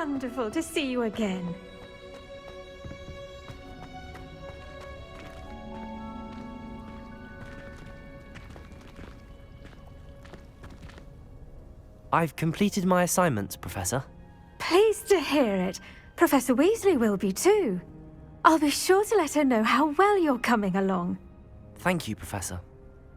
wonderful to see you again. I've completed my assignments, Professor. Pleased to hear it. Professor Weasley will be too. I'll be sure to let her know how well you're coming along. Thank you, Professor.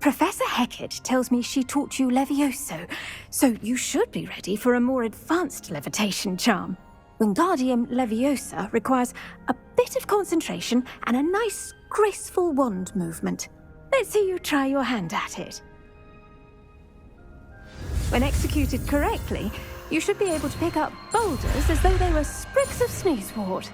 Professor Hecat tells me she taught you Levioso, so you should be ready for a more advanced levitation charm. Wingardium Leviosa requires a bit of concentration and a nice, graceful wand movement. Let's see you try your hand at it. When executed correctly, you should be able to pick up boulders as though they were sprigs of snoozewort.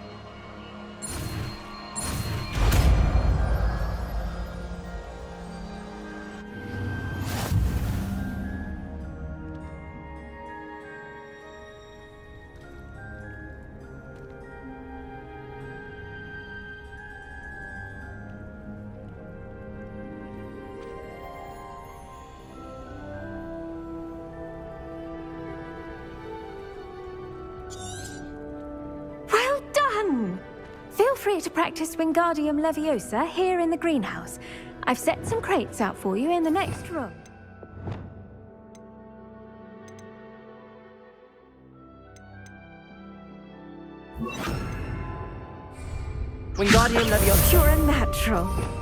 Feel free to practice Wingardium Leviosa here in the greenhouse. I've set some crates out for you in the next room. Wingardium Leviosa. You're a natural.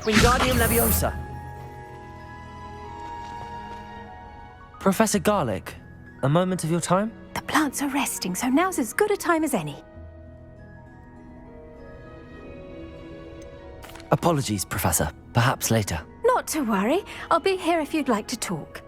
Wingardium Leviosa. Professor Garlick, a moment of your time? The plants are resting, so now's as good a time as any. Apologies, Professor. Perhaps later. Not to worry. I'll be here if you'd like to talk.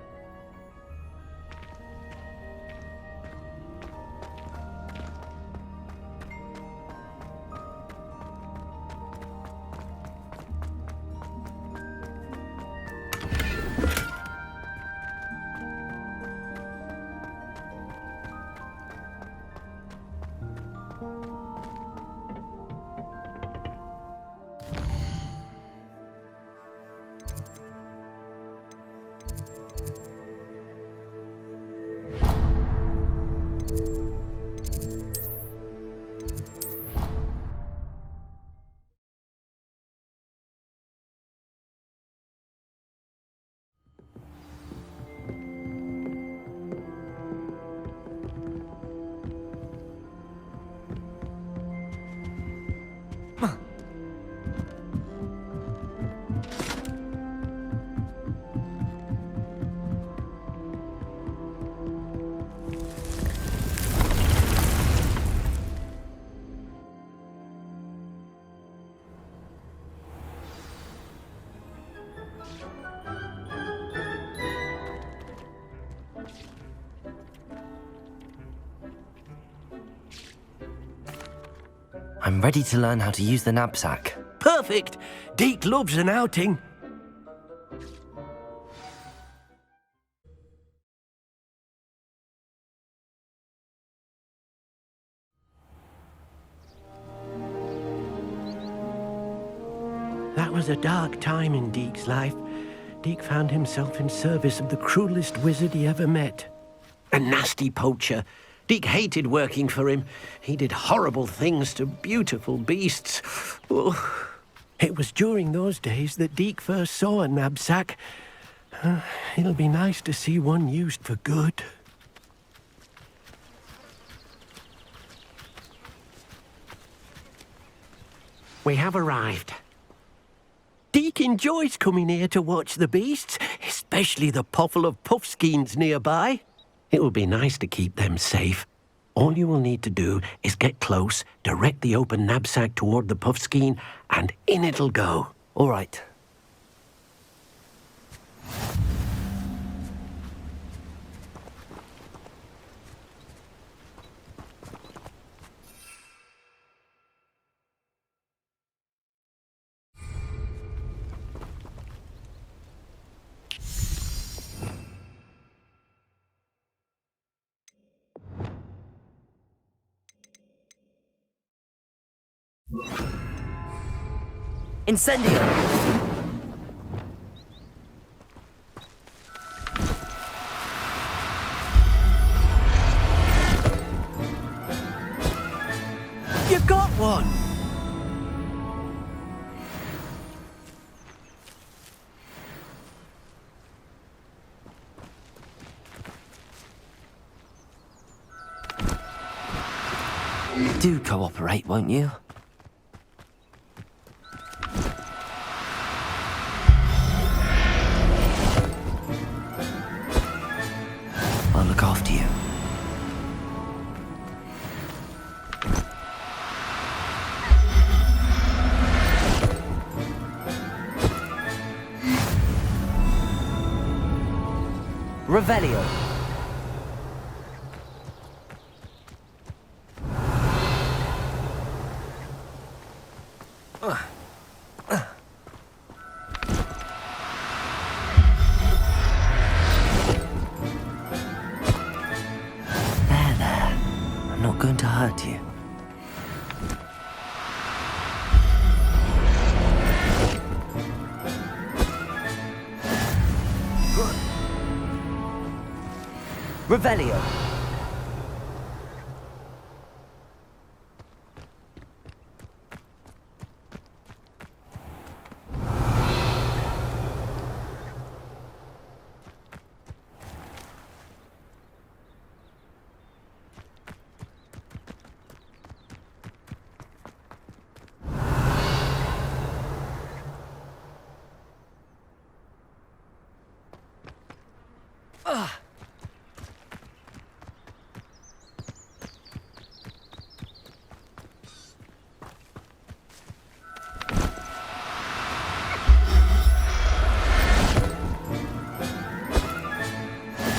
I'm ready to learn how to use the knapsack. Perfect! Deke loves an outing. That was a dark time in Deke's life. Deke found himself in service of the cruelest wizard he ever met. A nasty poacher. Deke hated working for him. He did horrible things to beautiful beasts. Oh. It was during those days that Deke first saw a knapsack. It'll be nice to see one used for good. We have arrived. Deke enjoys coming here to watch the beasts, especially the puffle of puffskeins nearby. It will be nice to keep them safe. All you will need to do is get close, direct the open knapsack toward the puffskein, and in it'll go. All right. Incendio! You've got one! Do cooperate, won't you? I'll look after you. Revelio. There. I'm not going to hurt you. Revelio.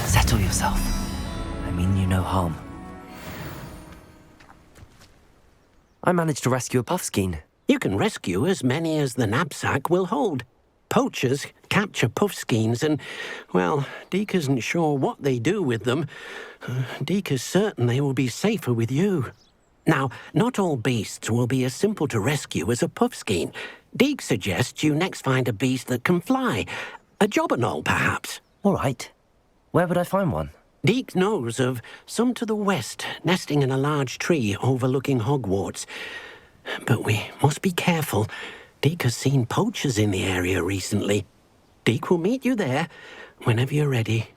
Settle yourself. I mean you no harm. I managed to rescue a puffskein. You can rescue as many as the knapsack will hold. Poachers capture puffskeins and, well, Deke isn't sure what they do with them. Deke is certain they will be safer with you. Now, not all beasts will be as simple to rescue as a puffskein. Deke suggests you next find a beast that can fly. A jobberknoll, perhaps. All right. Where would I find one? Deke knows of some to the west, nesting in a large tree overlooking Hogwarts. But we must be careful. Deke has seen poachers in the area recently. Deke will meet you there whenever you're ready.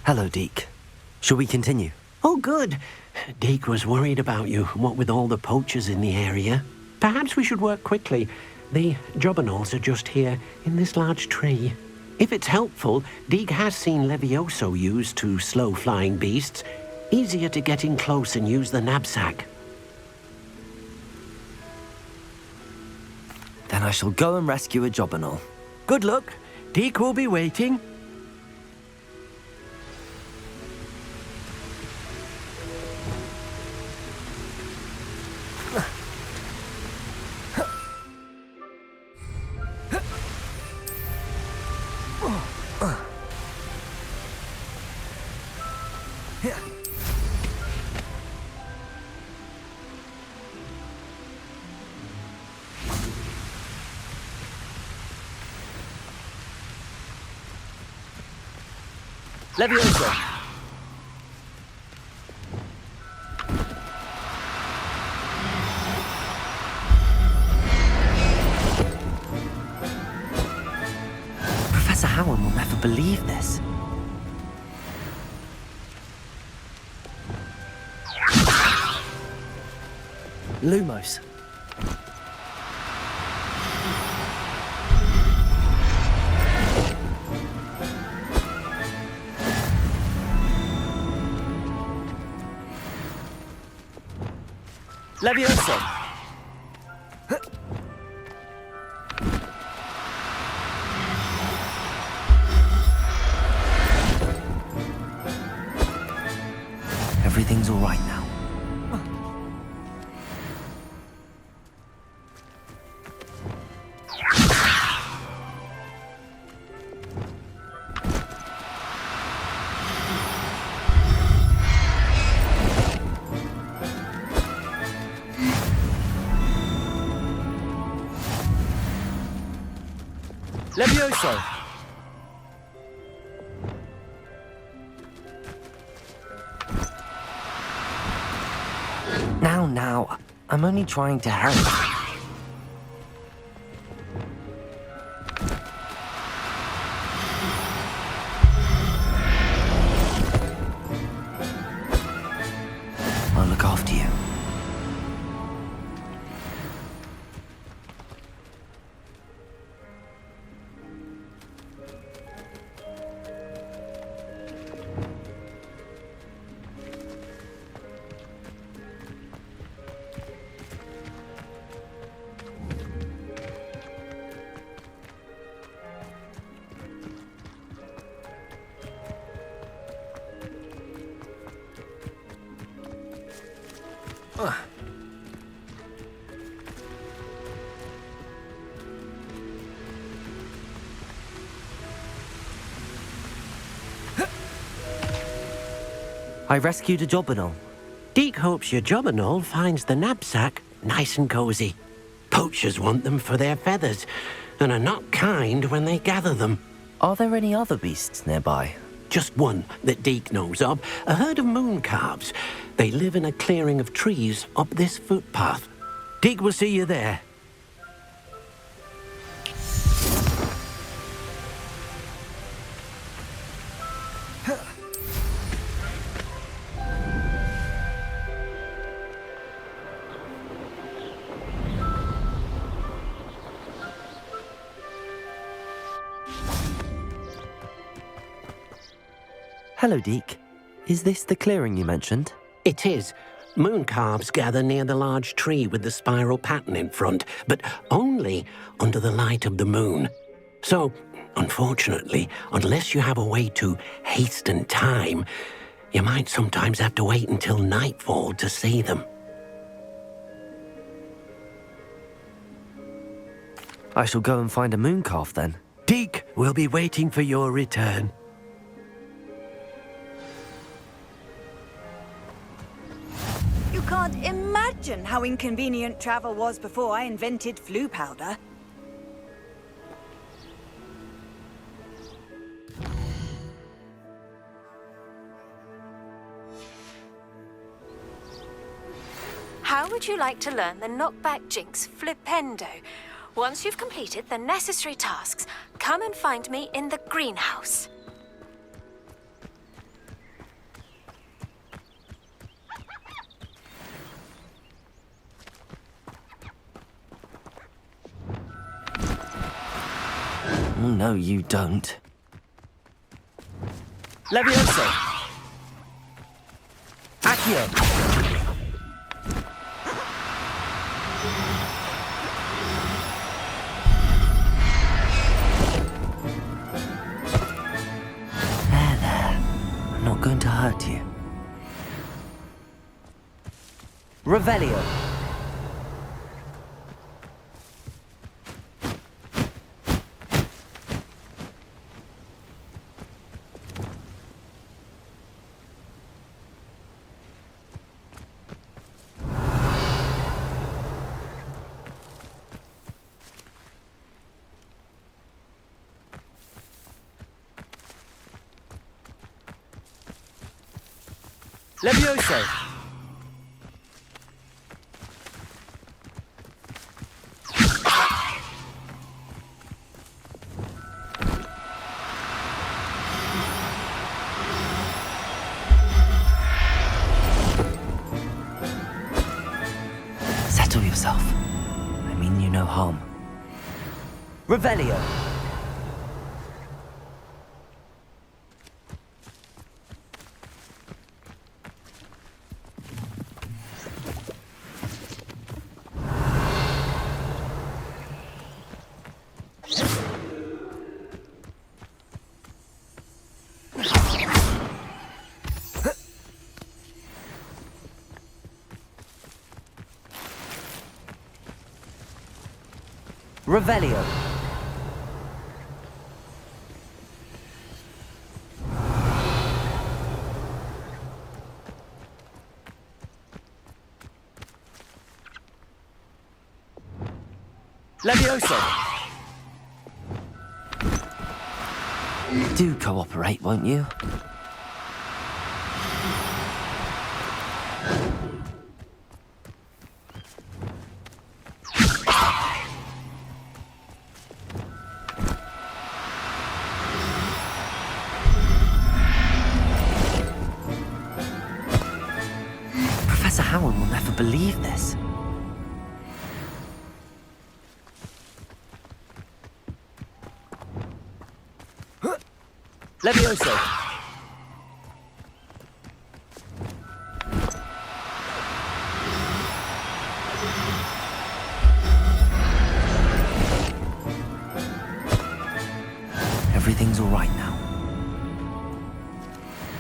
Hello, Deke. Shall we continue? Oh, good. Deke was worried about you, what with all the poachers in the area. Perhaps we should work quickly. The jobberknolls are just here, in this large tree. If it's helpful, Deke has seen Levioso used to slow flying beasts. Easier to get in close and use the knapsack. Then I shall go and rescue a jobberknoll. Good luck. Deke will be waiting. Levioso! Professor Howard will never believe this. Lumos. Levioso! Everything's all right now. Levioso! Now, I'm only trying to help. I'll look after you. I rescued a jobberknoll. Deke hopes your jobberknoll finds the knapsack nice and cozy. Poachers want them for their feathers, and are not kind when they gather them. Are there any other beasts nearby? Just one that Deke knows of, a herd of moon calves. They live in a clearing of trees up this footpath. Deke will see you there. Hello, Deke. Is this the clearing you mentioned? It is. Moon calves gather near the large tree with the spiral pattern in front, but only under the light of the moon. So, unfortunately, unless you have a way to hasten time, you might sometimes have to wait until nightfall to see them. I shall go and find a moon calf then. Deke will be waiting for your return. You can't imagine how inconvenient travel was before I invented flu powder. How would you like to learn the knockback jinx flipendo? Once you've completed the necessary tasks, come and find me in the greenhouse. Oh, no, you don't. Levioso! Accio! There. I'm not going to hurt you. Revelio. Levioso! Settle yourself. I mean you no harm. Revelio! Revelio. Levioso. Do cooperate, won't you? Professor Howard will never believe this. Levioso! Everything's all right now.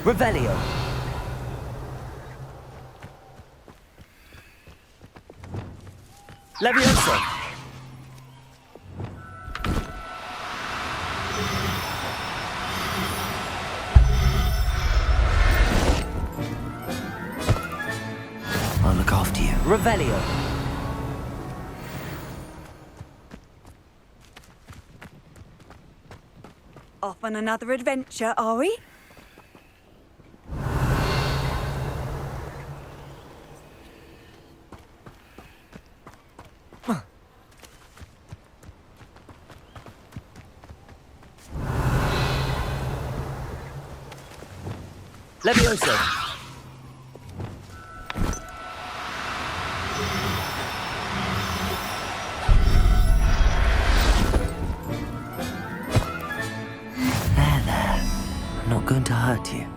Revelio! Levioso! I'll look after you. Revelio! Off on another adventure, are we? Levioso! There. I'm not going to hurt you.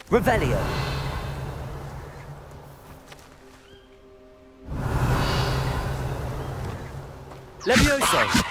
Revelio! Levioso!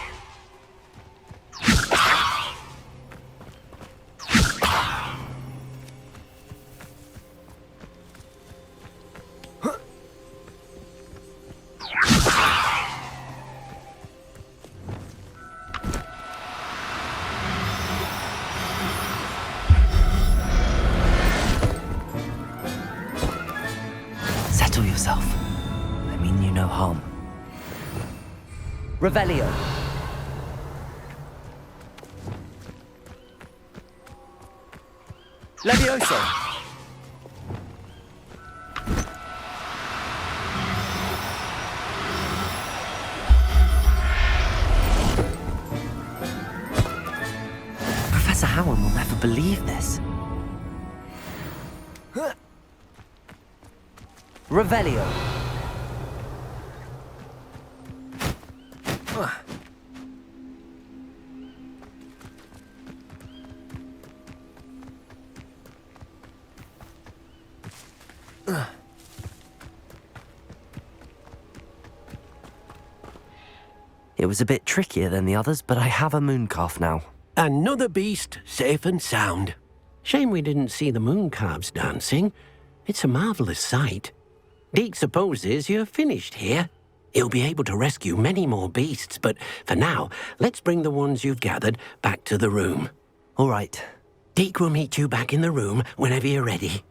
Settle yourself. I mean you no harm. Revelio. Levioso. Professor Howard will never believe this. Revelio. It was a bit trickier than the others, but I have a moon calf now. Another beast, safe and sound. Shame we didn't see the moon calves dancing. It's a marvellous sight. Deke supposes you're finished here. He'll be able to rescue many more beasts, but for now, let's bring the ones you've gathered back to the room. All right. Deke will meet you back in the room whenever you're ready.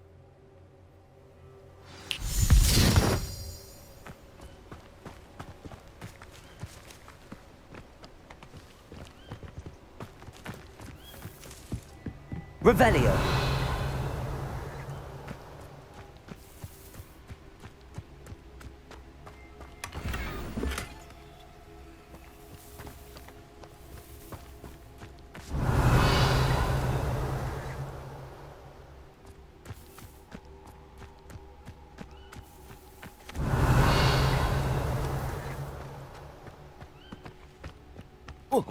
Revelio. Oh.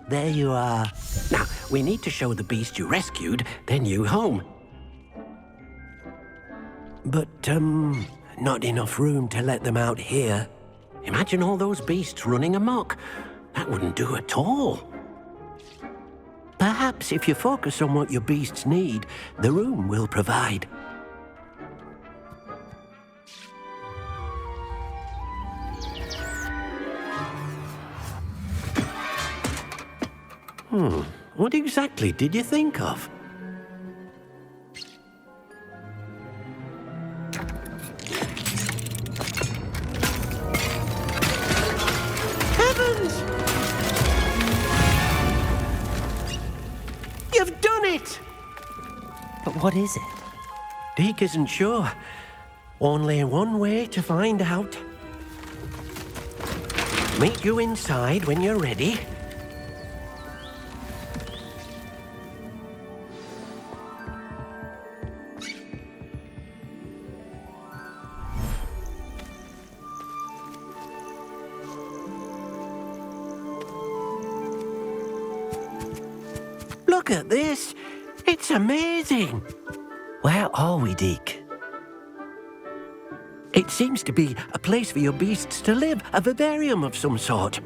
There you are. Now, we need to show the beast you rescued their new home. But, not enough room to let them out here. Imagine all those beasts running amok. That wouldn't do at all. Perhaps if you focus on what your beasts need, the room will provide. What exactly did you think of? Heavens! You've done it! But what is it? Deke isn't sure. Only one way to find out. Meet you inside when you're ready. Look at this. It's amazing. Where are we, Deke? It seems to be a place for your beasts to live, a vivarium of some sort.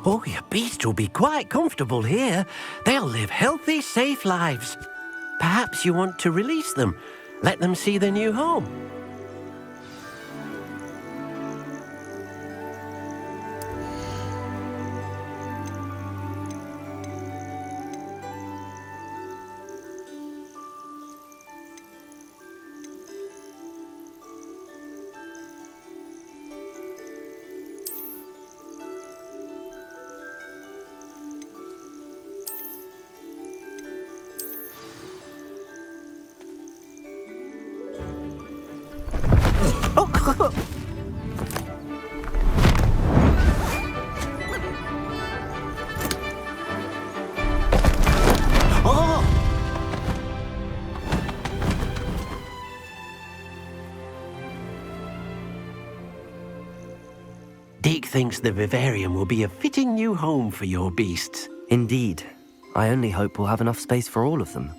Oh, your beasts will be quite comfortable here. They'll live healthy, safe lives. Perhaps you want to release them, let them see their new home. Deke thinks the vivarium will be a fitting new home for your beasts. Indeed. I only hope we'll have enough space for all of them.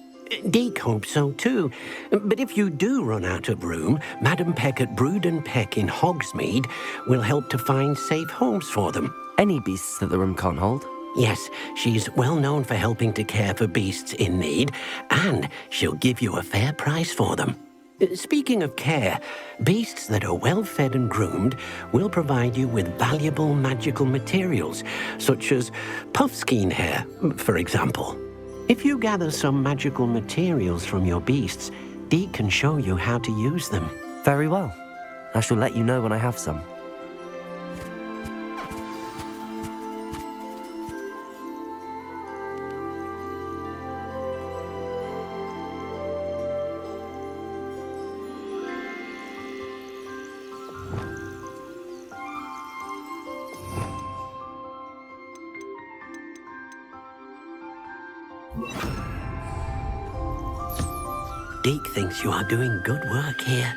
Deke hopes so too. But if you do run out of room, Madam Peck at Brood and Peck in Hogsmeade will help to find safe homes for them. Any beasts that the room can't hold? Yes, she's well known for helping to care for beasts in need, and she'll give you a fair price for them. Speaking of care, beasts that are well fed and groomed will provide you with valuable magical materials, such as puffskein hair, for example. If you gather some magical materials from your beasts, Deke can show you how to use them. Very well. I shall let you know when I have some. Deke thinks you are doing good work here.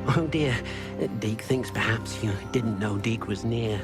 Oh dear, Deke thinks perhaps you didn't know Deke was near.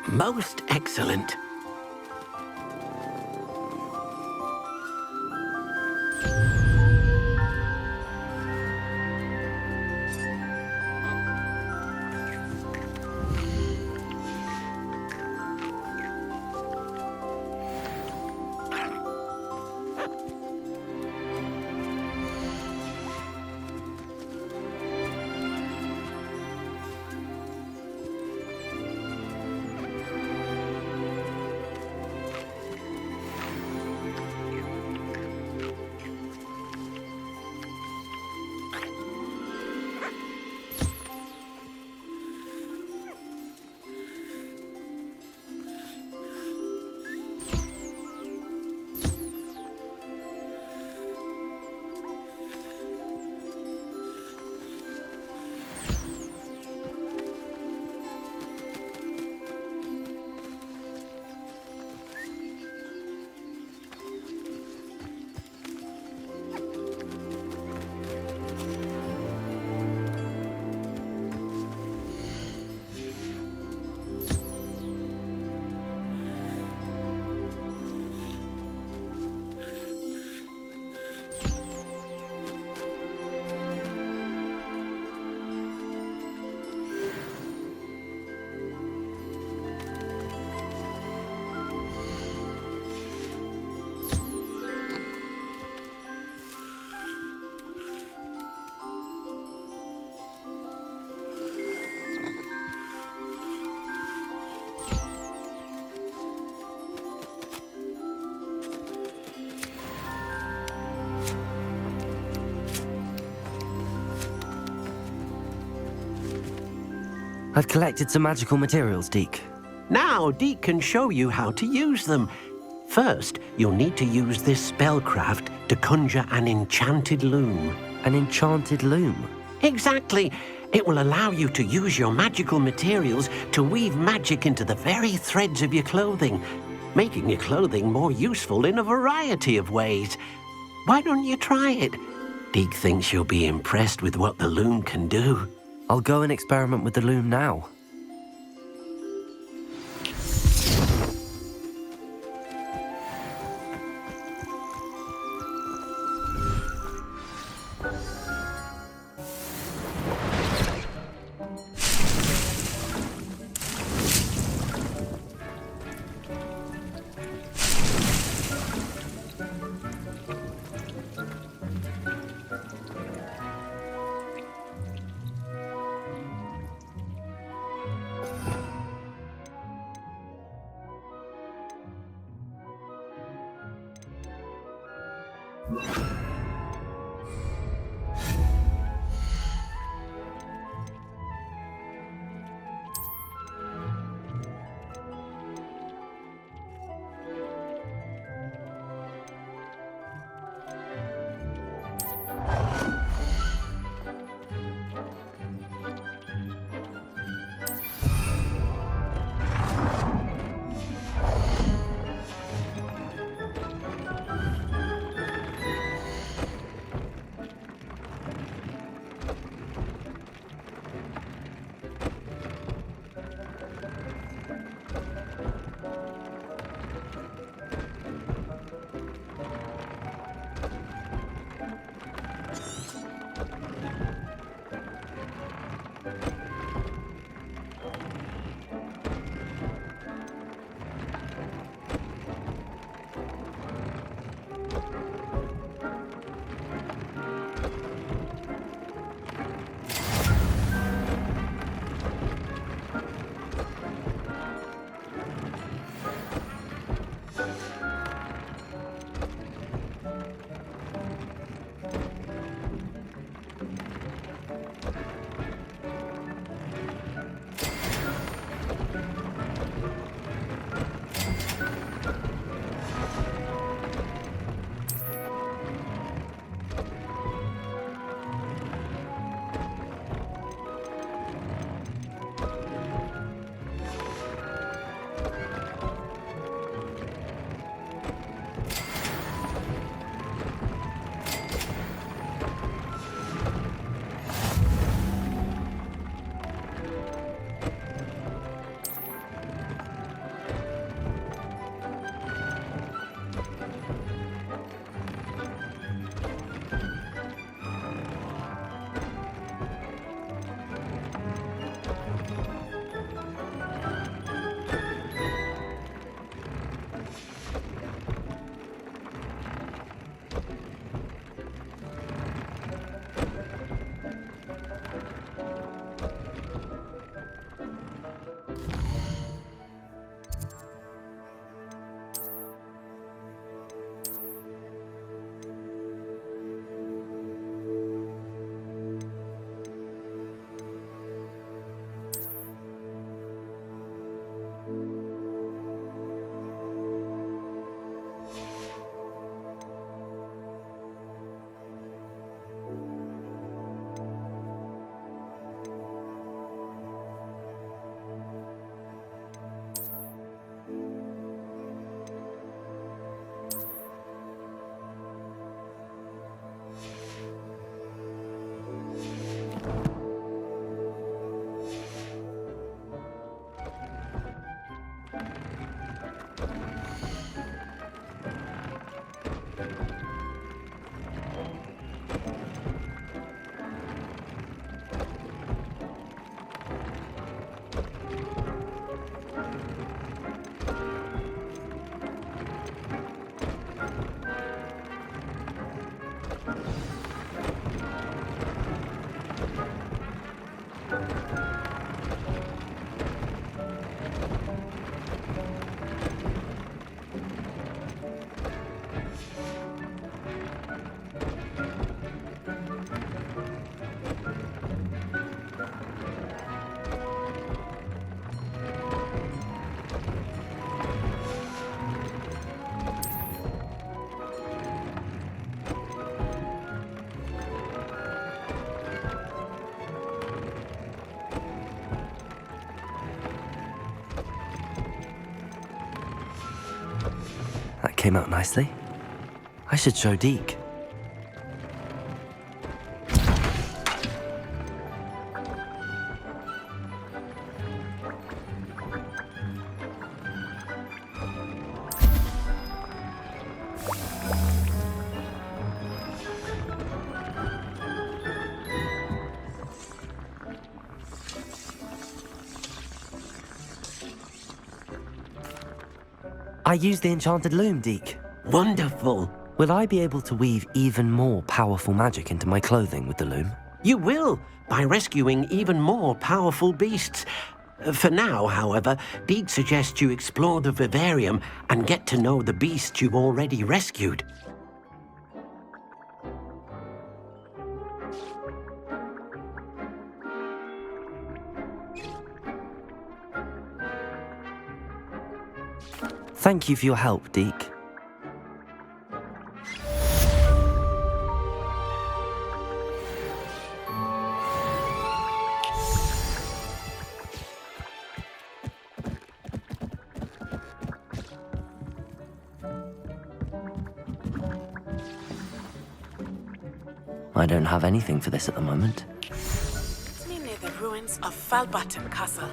Most excellent. I've collected some magical materials, Deke. Now, Deke can show you how to use them. First, you'll need to use this spellcraft to conjure an enchanted loom. An enchanted loom? Exactly. It will allow you to use your magical materials to weave magic into the very threads of your clothing, making your clothing more useful in a variety of ways. Why don't you try it? Deke thinks you'll be impressed with what the loom can do. I'll go and experiment with the loom now. came out nicely. I should show Deke. I used the enchanted loom, Deke. Wonderful. Will I be able to weave even more powerful magic into my clothing with the loom? You will, by rescuing even more powerful beasts. For now, however, Deke suggests you explore the vivarium and get to know the beasts you've already rescued. Thank you for your help, Deke. I don't have anything for this at the moment. Meet me near the ruins of Falbatten Castle.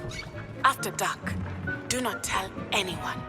After dark. Do not tell anyone.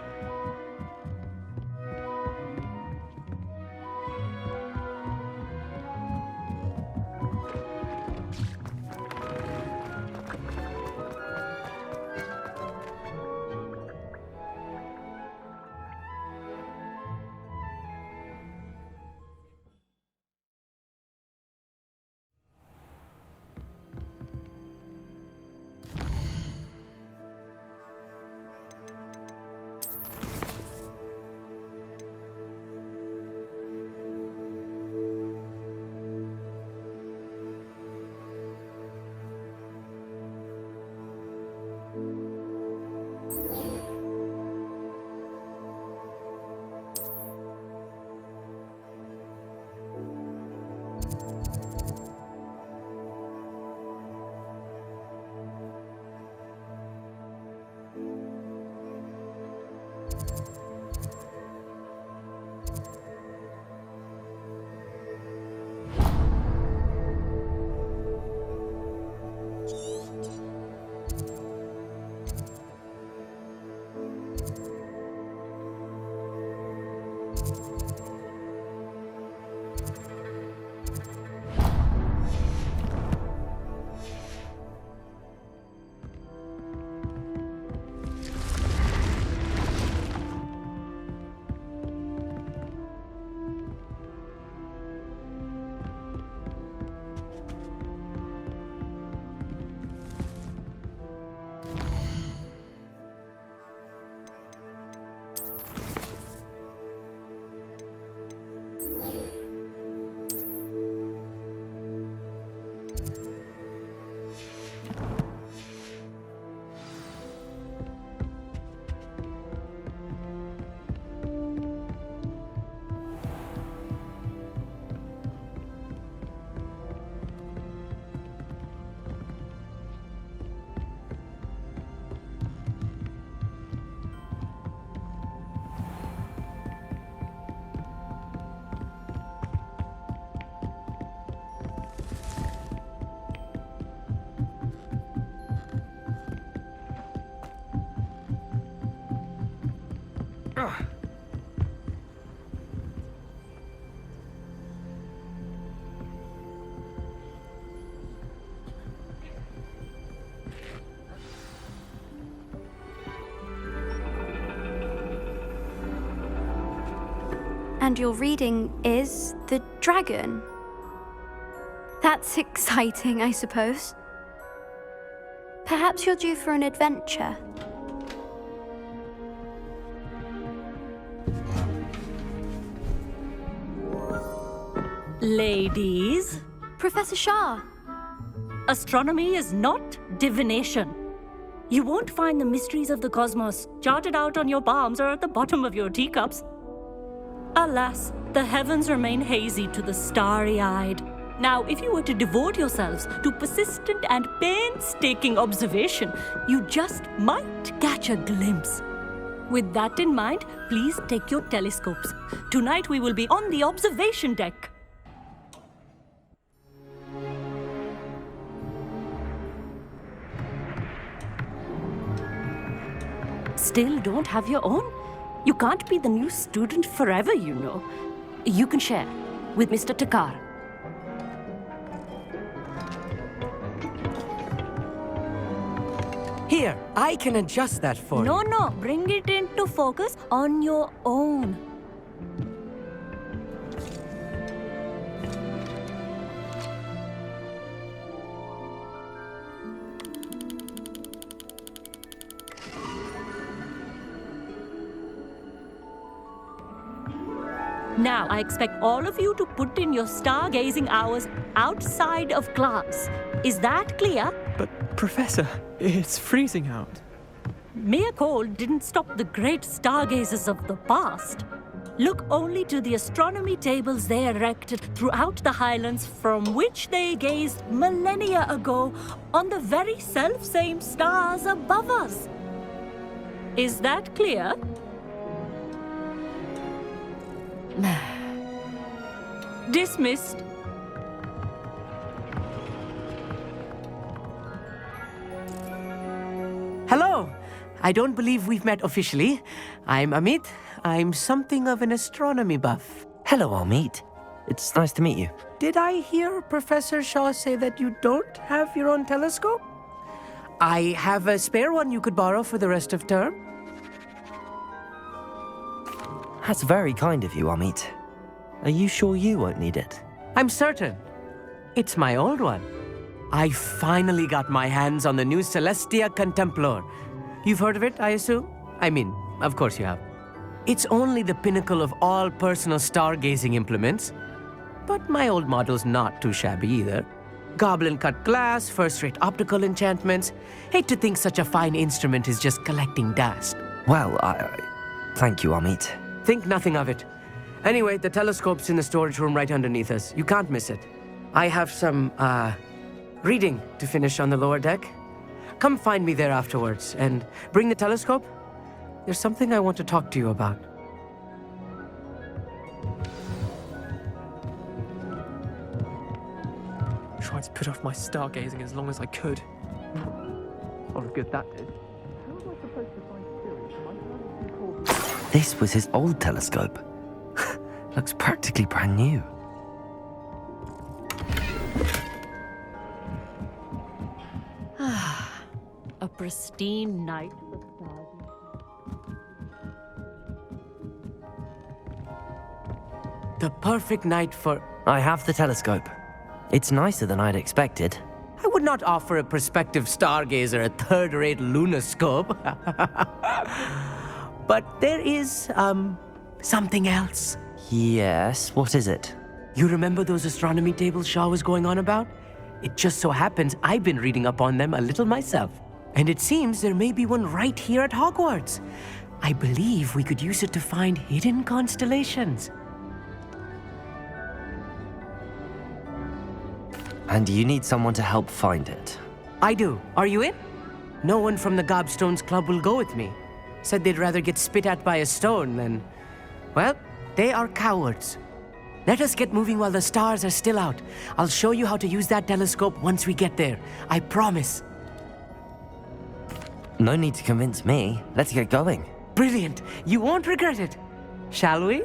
And your reading is the dragon. That's exciting, I suppose. Perhaps you're due for an adventure. Ladies, Professor Shah. astronomy is not divination. You won't find the mysteries of the cosmos charted out on your palms or at the bottom of your teacups. Alas, the heavens remain hazy to the starry-eyed. Now, if you were to devote yourselves to persistent and painstaking observation, you just might catch a glimpse. With that in mind, please take your telescopes. Tonight we will be on the observation deck. Still don't have your own? You can't be the new student forever, you know. You can share with Mr. Takar. Here, I can adjust that for you. No, bring it into focus on your own. Now, I expect all of you to put in your stargazing hours outside of class. Is that clear? But, Professor, it's freezing out. Mere cold didn't stop the great stargazers of the past. Look only to the astronomy tables they erected throughout the highlands from which they gazed millennia ago on the very self-same stars above us. Is that clear? Dismissed. Hello. I don't believe we've met officially. I'm Amit. I'm something of an astronomy buff. Hello, Amit. It's nice to meet you. Did I hear Professor Shaw say that you don't have your own telescope? I have a spare one you could borrow for the rest of term. That's very kind of you, Amit. Are you sure you won't need it? I'm certain. It's my old one. I finally got my hands on the new Celestia Contemplar. You've heard of it, I assume? I mean, of course you have. It's only the pinnacle of all personal stargazing implements. But my old model's not too shabby either. Goblin-cut glass, first-rate optical enchantments. Hate to think such a fine instrument is just collecting dust. Well, thank you, Amit. Think nothing of it. Anyway, the telescope's in the storage room right underneath us. You can't miss it. I have some, reading to finish on the lower deck. Come find me there afterwards, and bring the telescope. There's something I want to talk to you about. Tried to put off my stargazing as long as I could. Not as good that did. How am I supposed to find Sirius? Am I running too cold? This was his old telescope. Looks practically brand new. A pristine night for stars. The perfect night for... I have the telescope. It's nicer than I'd expected. I would not offer a prospective stargazer a third-rate lunoscope. But there is, something else. Yes, what is it? You remember those astronomy tables Shaw was going on about? It just so happens I've been reading up on them a little myself. And it seems there may be one right here at Hogwarts. I believe we could use it to find hidden constellations. And you need someone to help find it. I do. Are you in? No one from the Gobstones Club will go with me. Said they'd rather get spit at by a stone than... Well, they are cowards. Let us get moving while the stars are still out. I'll show you how to use that telescope once we get there. I promise. No need to convince me. Let's get going. Brilliant. You won't regret it. Shall we?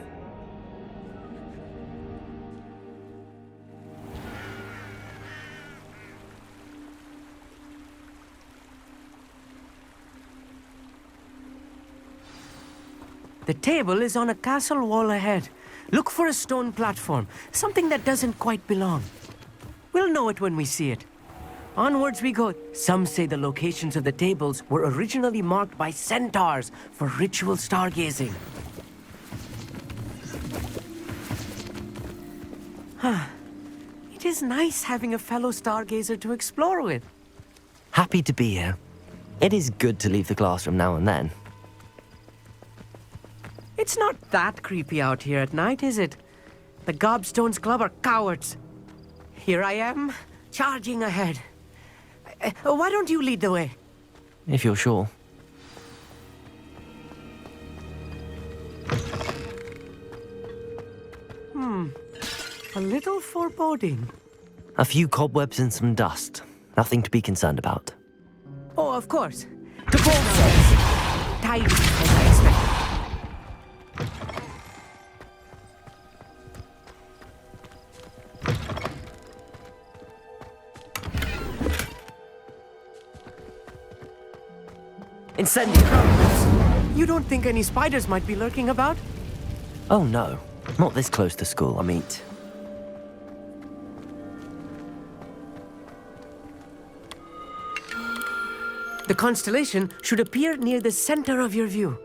The table is on a castle wall ahead. Look for a stone platform, something that doesn't quite belong. We'll know it when we see it. Onwards we go. Some say the locations of the tables were originally marked by centaurs for ritual stargazing. It is nice having a fellow stargazer to explore with. Happy to be here. It is good to leave the classroom now and then. It's not that creepy out here at night, is it? The Gobstones Club are cowards. Here I am, charging ahead. Why don't you lead the way? If you're sure. A little foreboding. A few cobwebs and some dust. Nothing to be concerned about. Oh, of course. The ball says. Tidy, as I expected. Incendiary! You don't think any spiders might be lurking about? Oh no, not this close to school, I mean. The constellation should appear near the center of your view.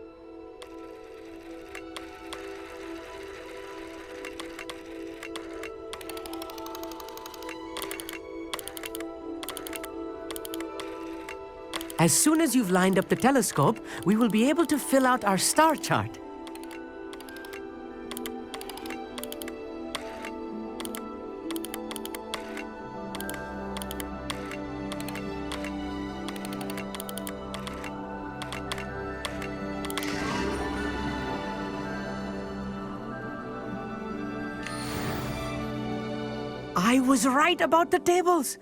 As soon as you've lined up the telescope, we will be able to fill out our star chart. I was right about the tables.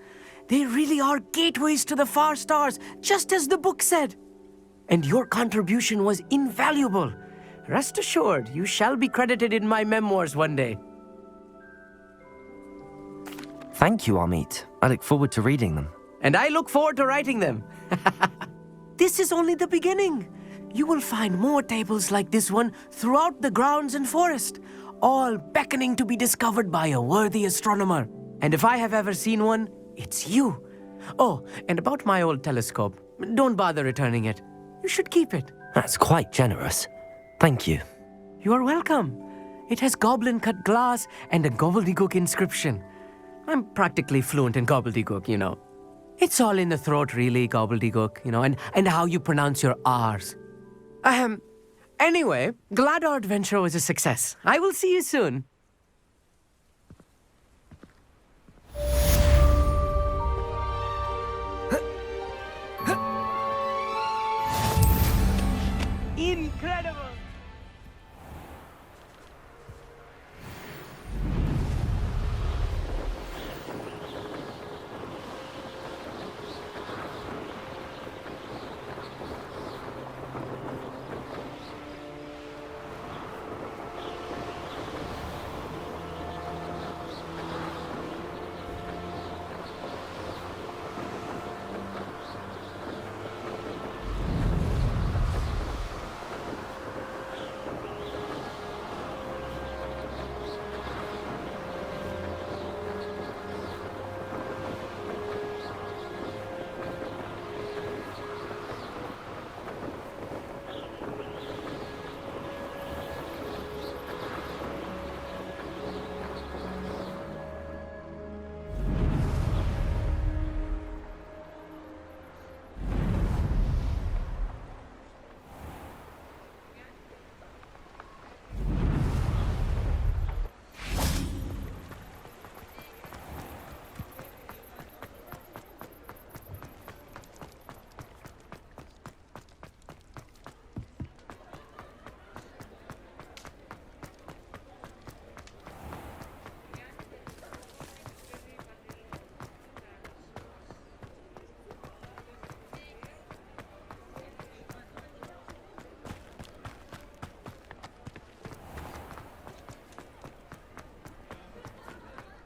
They really are gateways to the far stars, just as the book said. And your contribution was invaluable. Rest assured, you shall be credited in my memoirs one day. Thank you, Amit. I look forward to reading them. And I look forward to writing them. This is only the beginning. You will find more tables like this one throughout the grounds and forest, all beckoning to be discovered by a worthy astronomer. And if I have ever seen one, it's you. Oh, and about my old telescope, don't bother returning it. You should keep it. That's quite generous. Thank you. You are welcome. It has goblin-cut glass and a gobbledygook inscription. I'm practically fluent in gobbledygook, you know. It's all in the throat, really, gobbledygook, you know, and how you pronounce your R's. Anyway, glad our adventure was a success. I will see you soon. Incredible!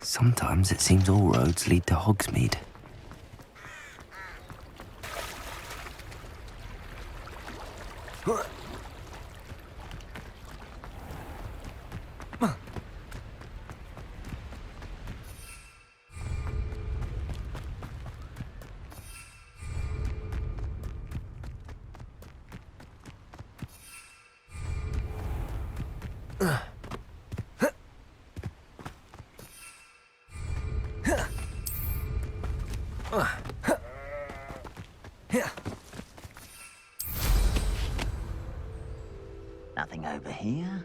Sometimes it seems all roads lead to Hogsmeade. Nothing over here.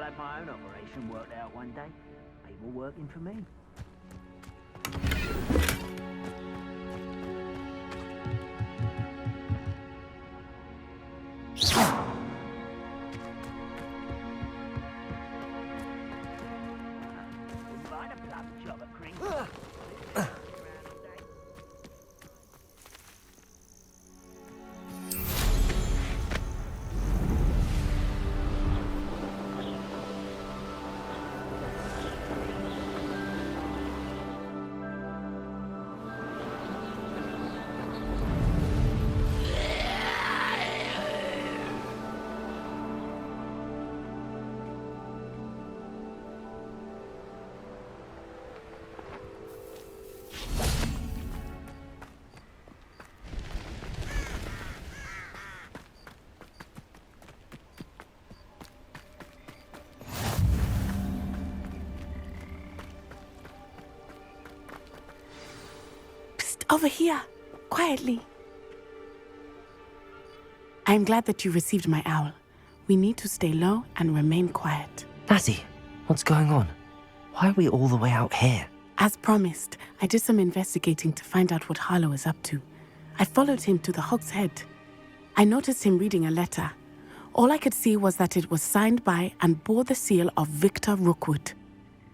have my own operation worked out one day. People working for me. Find a plum job at Green. Over here, quietly. I'm glad that you received my owl. We need to stay low and remain quiet. Natty, what's going on? Why are we all the way out here? As promised, I did some investigating to find out what Harlow is up to. I followed him to the Hog's Head. I noticed him reading a letter. All I could see was that it was signed by and bore the seal of Victor Rookwood.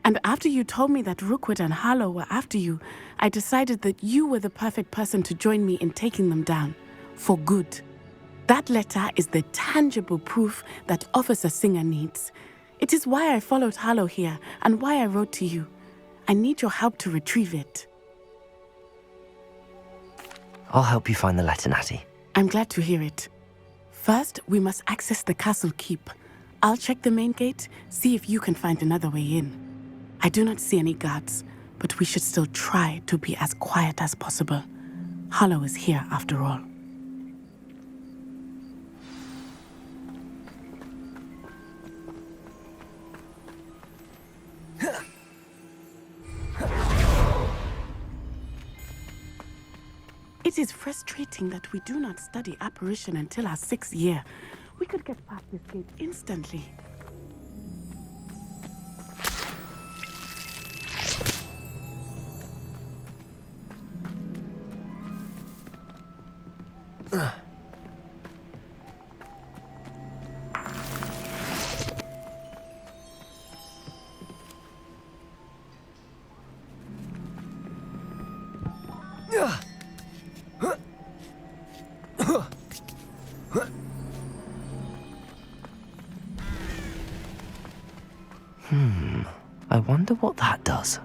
And after you told me that Rookwood and Harlow were after you, I decided that you were the perfect person to join me in taking them down. For good. That letter is the tangible proof that Officer Singer needs. It is why I followed Harlow here and why I wrote to you. I need your help to retrieve it. I'll help you find the letter, Natty. I'm glad to hear it. First, we must access the castle keep. I'll check the main gate, see if you can find another way in. I do not see any guards, but we should still try to be as quiet as possible. Harlow is here after all. It is frustrating that we do not study apparition until our 6th year. We could get past this gate instantly. I wonder what that does.